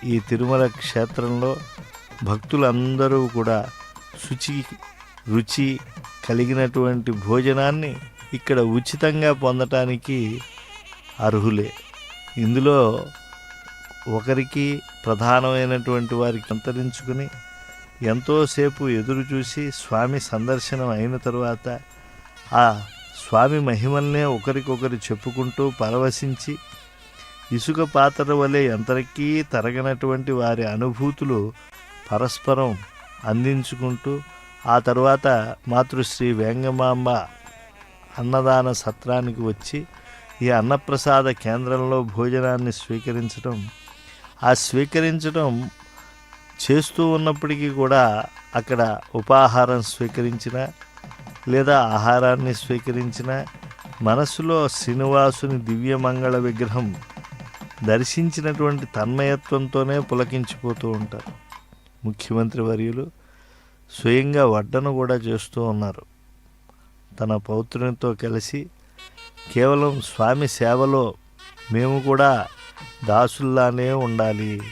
ఈ తిరుమల క్షేత్రంలో భక్తులందరూ కూడా రుచి కలిగినటువంటి భోజనాన్ని ఇక్కడ ఉచితంగా పొందటానికి అర్హులే. ఇందులో ఒకరికి ప్రధానమైనటువంటి వారికి అంతరించుకుని ఎంతోసేపు ఎదురు చూసి స్వామి సందర్శనం అయిన తరువాత ఆ స్వామి మహిమల్నే ఒకరికొకరు చెప్పుకుంటూ పరవశించి ఇసుక పాత్ర వలె ఎంతకీ తరగనటువంటి వారి అనుభూతులు పరస్పరం అందించుకుంటూ ఆ తరువాత మాతృశ్రీ వేంగమాంబ అన్నదాన సత్రానికి వచ్చి ఈ అన్నప్రసాద కేంద్రంలో భోజనాన్ని స్వీకరించడం చేస్తూ ఉన్నప్పటికీ కూడా అక్కడ ఉపాహారం స్వీకరించిన లేదా ఆహారాన్ని స్వీకరించిన మనసులో శ్రీనివాసుని దివ్యమంగళ విగ్రహం దర్శించినటువంటి తన్మయత్వంతోనే పులకించిపోతూ ఉంటారు. ముఖ్యమంత్రి వర్యులు స్వయంగా వడ్డన కూడా చేస్తూ ఉన్నారు. తన పౌత్రునితో కలిసి కేవలం స్వామి సేవలో మేము కూడా దాసుల్లానే ఉండాలి.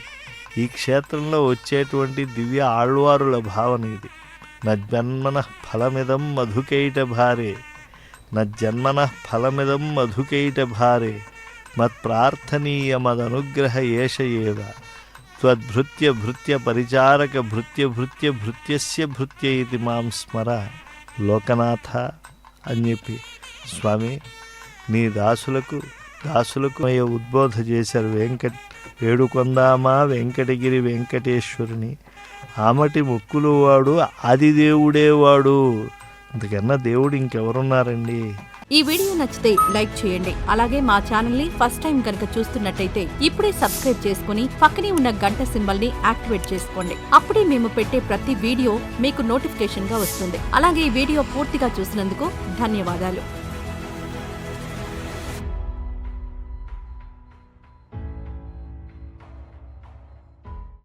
ఈ క్షేత్రంలో వచ్చేటువంటి దివ్య ఆళ్వారుల భావన ఇది. నజ్జన్మన ఫలమిదం మధుకైట భారే, నజ్జన్మన ఫలమిదం మధుకైట భారే, మత్ప్రార్థనీయమదనుగ్రహ ఏష ఏవ, త్వద్భృత్య భృత్య పరిచారక భృత్య భృత్య భృత్యస్య భృత్య ఇది మాం స్మర లోకనాథ అని చెప్పి స్వామి నీ దాసులకు ఉద్బోధ చేశారు. వేడుకొందామా వెంకటగిరి వెంకటేశ్వరుని, ఆమటి ముక్కులు వాడు ఆదిదేవుడేవాడు, ఇంతకన్నా దేవుడు ఇంకెవరున్నారండి. ఈ వీడియో నచ్చితే లైక్ చేయండి. అలాగే మా ఛానల్ ని ఫస్ట్ టైం కనుక చూస్తున్నట్టయితే ఇప్పుడే సబ్స్క్రైబ్ చేసుకుని పక్కనే ఉన్న గంట సింబల్ ని యాక్టివేట్ చేసుకోండి. అప్పుడే మేము పెట్టే ప్రతి వీడియో మీకు నోటిఫికేషన్ గా వస్తుంది. అలాగే ఈ వీడియో పూర్తిగా చూసినందుకు ధన్యవాదాలు.